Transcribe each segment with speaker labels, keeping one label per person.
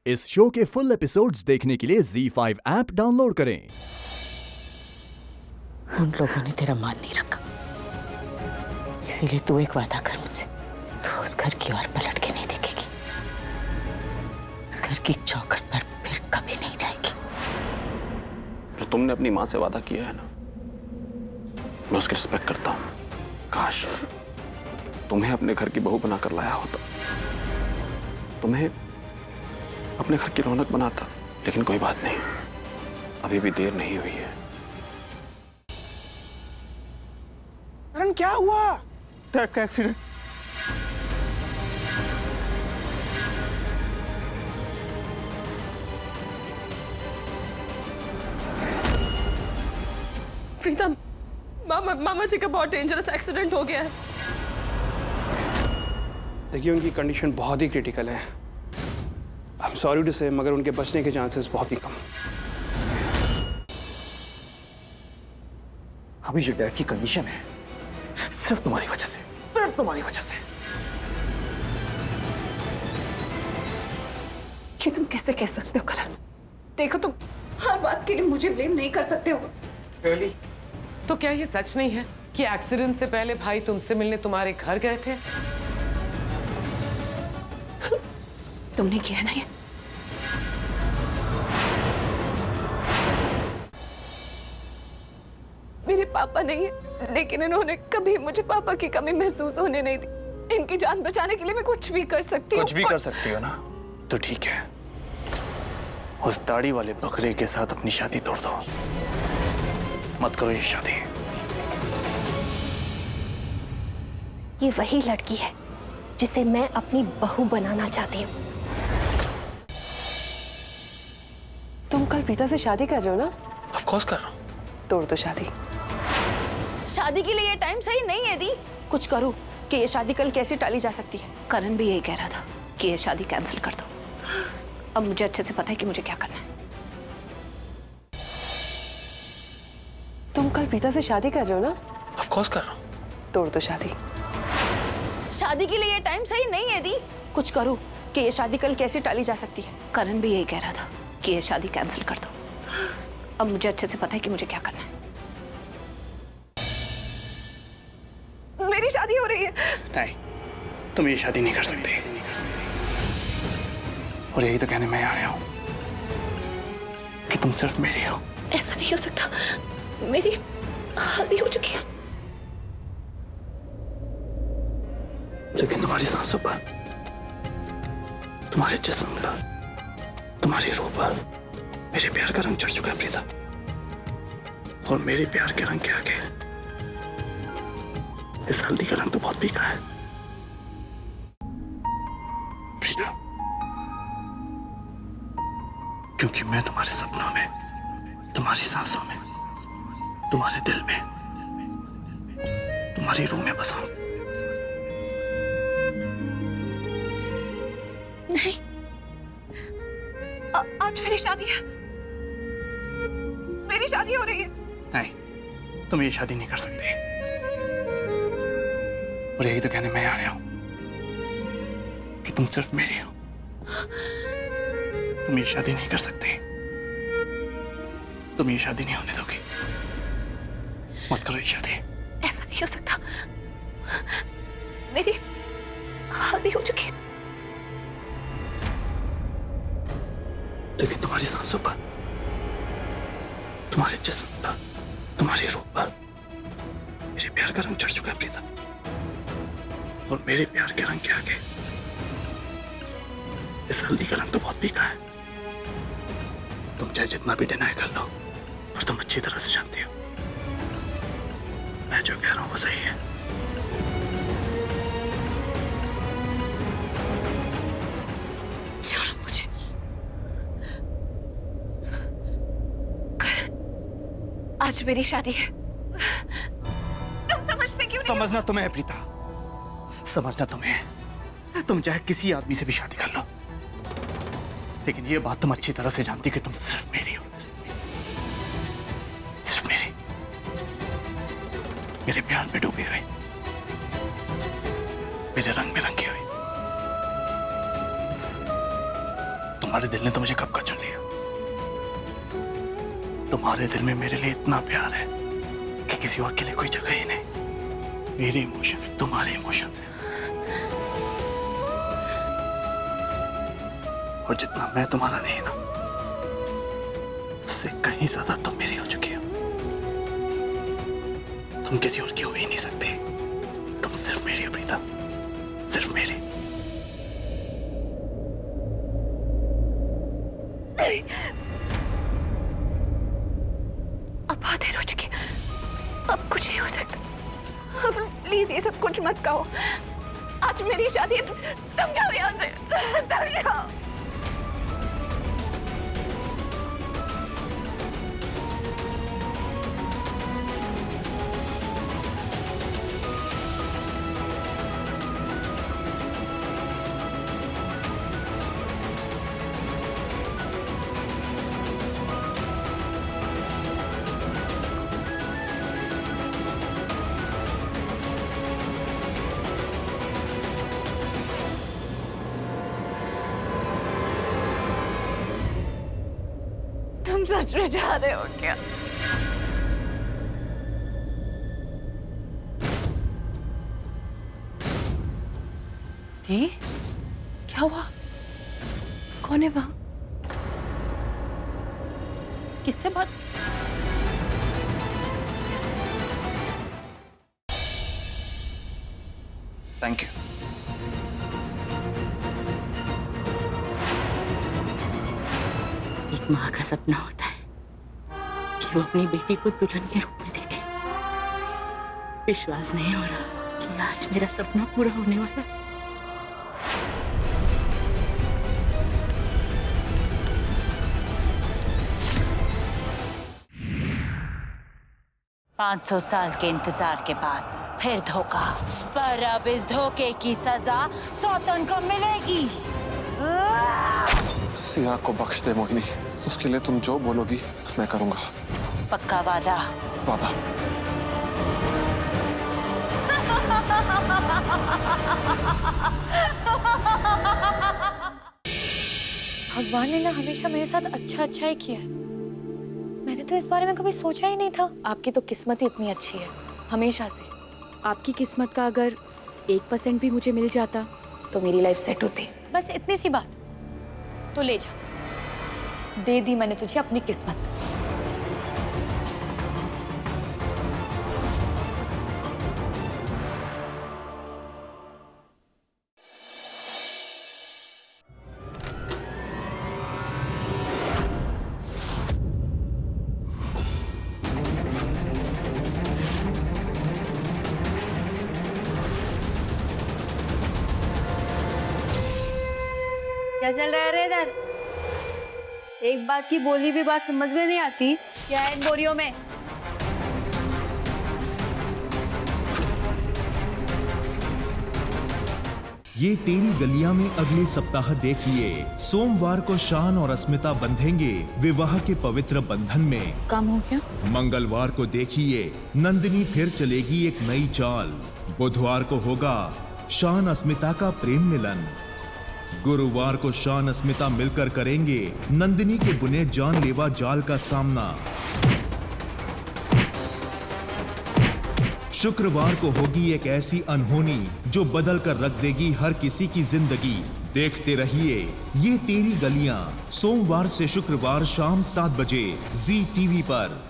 Speaker 1: इस शो के full episodes देखने के लिए ZEE5 ऐप डाउनलोड करें।
Speaker 2: उन लोगों ने तेरा मान नहीं रखा, इसीलिए तू एक वादा कर मुझसे, तू उस घर की ओर पलट के नहीं देखेगी, उस घर की चौखट पर फिर कभी नहीं जाएगी।
Speaker 3: जो तुमने अपनी माँ से वादा किया है ना, मैं उसकी रिस्पेक्ट करता हूँ। काश तुम्हें अपने घर की बहू बनाकर लाया होता, तुम्हें अपने घर की रौनक बनाता, लेकिन कोई बात नहीं, अभी भी देर नहीं हुई है।
Speaker 4: करण, क्या हुआ?
Speaker 3: ट्रक का एक्सीडेंट।
Speaker 5: प्रीतम, मामा जी का बहुत डेंजरस एक्सीडेंट हो गया है।
Speaker 4: देखिए, उनकी कंडीशन बहुत ही क्रिटिकल है। आई एम सॉरी टू से, मगर उनके बचने के चांसेस बहुत ही कम।
Speaker 6: अभी जो डैड की कंडीशन है, सिर्फ तुम्हारी वजह से, सिर्फ तुम्हारी वजह से।
Speaker 5: कि तुम कैसे कह सकते हो करण? देखो, तुम हर बात के लिए मुझे ब्लेम नहीं कर सकते हो।
Speaker 6: Really?
Speaker 7: तो क्या ये सच नहीं है कि एक्सीडेंट से पहले भाई तुमसे मिलने तुम्हारे घर गए थे?
Speaker 5: तुमने किया ना ये? मेरे पापा नहीं है, लेकिन इन्होंने कभी मुझे पापा की कमी महसूस होने नहीं दी। इनकी जान बचाने के लिए मैं कुछ भी कर सकती हूँ।
Speaker 6: कुछ भी कर सकती हो ना, तो ठीक है। उस दाढ़ी वाले बकरे के साथ अपनी शादी तोड़ दो। मत करो ये शादी।
Speaker 8: ये वही लड़की है जिसे मैं अपनी बहू बनाना चाहती हूँ।
Speaker 9: तुम कल प्रीता से शादी कर रहे हो ना?
Speaker 6: ऑफ कोर्स कर रहा हूँ।
Speaker 9: तोड़ दो शादी।
Speaker 8: शादी के लिए ये टाइम सही नहीं है दी। कुछ करो कि ये शादी कल कैसे टाली जा सकती है।
Speaker 5: करण भी यही कह रहा था कि ये शादी कैंसिल कर दो। अब मुझे अच्छे से पता है कि मुझे क्या करना है।
Speaker 9: तुम कल प्रीता से शादी कर रहे हो ना?
Speaker 6: ऑफ कोर्स कर रहा हूँ।
Speaker 9: तोड़ दो शादी।
Speaker 8: शादी के लिए ये टाइम सही नहीं है दी। कुछ करो कि ये शादी कल कैसे टाली जा सकती है।
Speaker 5: करण भी यही कह रहा था कि ये शादी कैंसिल कर दो। अब मुझे अच्छे से पता है कि मुझे क्या करना है। मेरी शादी हो रही है।
Speaker 6: नहीं, तुम ये शादी नहीं कर सकते। और यही तो कहने मैं आया हूँ कि तुम सिर्फ मेरी हो।
Speaker 5: ऐसा नहीं हो सकता, मेरी शादी हो चुकी है।
Speaker 6: लेकिन तुम्हारी सांसों पर, तुम्हारे जिस्म पर, तुम्हारी रूह पर मेरे प्यार का रंग चढ़ चुका है प्रीता। और मेरे प्यार के रंग के आगे इस हल्दी का रंग तो बहुत फीका है प्रीता। क्योंकि मैं तुम्हारे सपनों में, तुम्हारी सांसों में, तुम्हारे दिल में, तुम्हारी रूह में बसा हूं।
Speaker 5: नहीं, आज मेरी शादी है। मेरी शादी हो रही है।
Speaker 6: नहीं, तुम ये शादी नहीं कर सकते। और यही तो कहने मैं आया हूं कि तुम सिर्फ मेरी हो। तुम ये शादी नहीं कर सकते। तुम ये शादी नहीं होने दोगी। मत करो ये शादी।
Speaker 5: ऐसा नहीं हो सकता, मेरी शादी हो चुकी है।
Speaker 6: लेकिन तुम्हारी सांसों पर, तुम्हारे जिस्म पर, तुम्हारी रूह पर मेरे प्यार का रंग चढ़ चुका है प्रीता। और मेरे प्यार के रंग के आगे इस हल्दी का रंग तो बहुत फीका है। तुम चाहे जितना भी डिनाई कर लो, और तुम अच्छी तरह से जानती हो मैं जो कह रहा हूं वो सही है।
Speaker 5: छोड़ो मुझे। आज मेरी शादी है। तुम समझते क्यों नहीं?
Speaker 6: समझना तुम्हें है प्रीता, समझना तुम्हें है। तुम चाहे किसी आदमी से भी शादी कर लो, लेकिन ये बात तुम अच्छी तरह से जानती कि तुम सिर्फ मेरी हो। सिर्फ मेरी। मेरे प्यार में डूबी हुई, मेरे रंग में रंगी हुई। तुम्हारे दिल ने तो मुझे कब का चुन लिया। तुम्हारे दिल में मेरे लिए इतना प्यार है कि किसी और के लिए कोई जगह ही नहीं। मेरे इमोशंस तुम्हारे इमोशंस हैं, और जितना मैं तुम्हारा नहीं ना, उससे कहीं ज्यादा तुम मेरी हो चुकी हो। तुम किसी और की हो ही नहीं सकती। तुम सिर्फ मेरी हो प्रीता, सिर्फ मेरी।
Speaker 5: अब बहुत देर हो चुकी, अब कुछ नहीं हो सकता। अब प्लीज ये सब कुछ मत कहो। आज मेरी शादी है, तुम जाओ यहाँ से, तुम जाओ। तुम सच में जा रहे हो क्या?
Speaker 8: दी, क्या हुआ?
Speaker 5: कौन है वहां?
Speaker 8: किससे बात?
Speaker 6: Thank you.
Speaker 2: एक माँ का सपना होता है कि वो अपनी बेटी को दुल्हन के रूप में देखे। विश्वास नहीं हो रहा कि आज मेरा सपना पूरा होने वाला है।
Speaker 10: पाँच 500 साल के इंतजार के बाद फिर धोखा, पर अब इस धोखे की सजा सौतन को मिलेगी।
Speaker 11: सिया को बख्श दे मोहिनी, उसके लिए तुम जो बोलोगी मैं करूंगा।
Speaker 10: पक्का वादा?
Speaker 11: वादा।
Speaker 12: भगवान ने ना हमेशा मेरे साथ अच्छा ही किया है। मैंने तो इस बारे में कभी सोचा ही नहीं था।
Speaker 13: आपकी तो किस्मत ही इतनी अच्छी है, हमेशा से। आपकी किस्मत का अगर 1% भी मुझे मिल जाता तो मेरी लाइफ सेट होती।
Speaker 12: बस इतनी सी बात, तो ले जा, दे दी मैंने तुझे अपनी किस्मत।
Speaker 14: क्या चल रहा है रे इधर? एक बात की बोली भी बात समझ में नहीं आती। क्या है इन बोरियों में?
Speaker 15: ये तेरी गलियां में अगले सप्ताह देखिए। सोमवार को शान और अस्मिता बंधेंगे विवाह के पवित्र बंधन में।
Speaker 13: काम हो गया?
Speaker 15: मंगलवार को देखिए नंदिनी फिर चलेगी एक नई चाल। बुधवार को होगा शान अस्मिता का प्रेम मिलन। गुरुवार को शान अस्मिता मिलकर करेंगे नंदिनी के बुने जानलेवा जाल का सामना। शुक्रवार को होगी एक ऐसी अनहोनी जो बदल कर रख देगी हर किसी की जिंदगी। देखते रहिए ये तेरी गलियां, सोमवार से शुक्रवार शाम 7 बजे जी टीवी पर।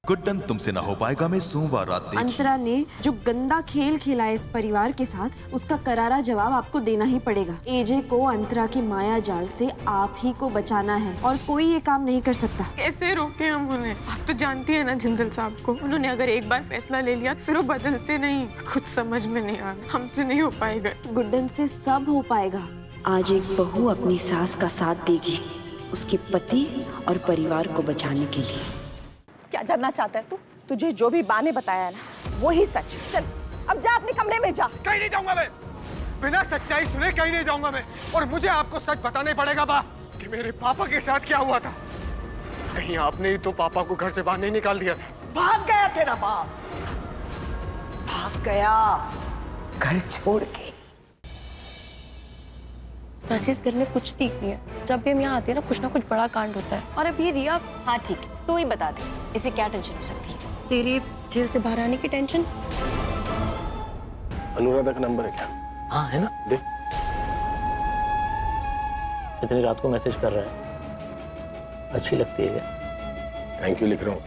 Speaker 16: गुड्डन तुमसे ना हो पाएगा में सोमवार रात देखिए।
Speaker 17: अंतरा ने जो गंदा खेल खेला है इस परिवार के साथ, उसका करारा जवाब आपको देना ही पड़ेगा। एजे को अंतरा की माया जाल से आप ही को बचाना है और कोई ये काम नहीं कर सकता।
Speaker 18: कैसे रोके हम उन्हें? आप तो जानती है ना जिंदल साहब को, उन्होंने अगर एक बार फैसला ले लिया फिर वो बदलते नहीं। कुछ समझ में नहीं आ रहा, हमसे नहीं हो पाएगा।
Speaker 17: गुड्डन से सब हो पाएगा। आज एक बहू अपनी सास का साथ देगी उसके पति और परिवार को बचाने के लिए।
Speaker 8: क्या जानना चाहता है तू? तुझे जो भी बा ने बताया ना वही सच। चल अब जा अपने कमरे में जा।
Speaker 19: कहीं नहीं जाऊंगा मैं, बिना सच्चाई सुने कहीं नहीं जाऊंगा मैं। और मुझे आपको सच बताना पड़ेगा बा कि मेरे पापा के साथ क्या हुआ था। कहीं आपने ही तो पापा को घर से बाहर नहीं निकाल दिया था?
Speaker 8: भाग गया तेरा बाप, भाग गया घर छोड़ के।
Speaker 18: राजी इस घर में कुछ ठीक नहीं है। जब भी हम यहाँ आते हैं ना कुछ बड़ा कांड होता है। और अब ये रिया।
Speaker 8: हाँ ठीक है, तू ही बता दे इसे क्या टेंशन हो सकती है।
Speaker 18: तेरे जेल से बाहर आने की टेंशन।
Speaker 6: अनुराधा का नंबर है क्या?
Speaker 20: हाँ है ना,
Speaker 6: दे।
Speaker 20: इतनी रात को मैसेज कर रहा है, अच्छी लगती है क्या?
Speaker 6: थैंक यू लिख रहा हूँ।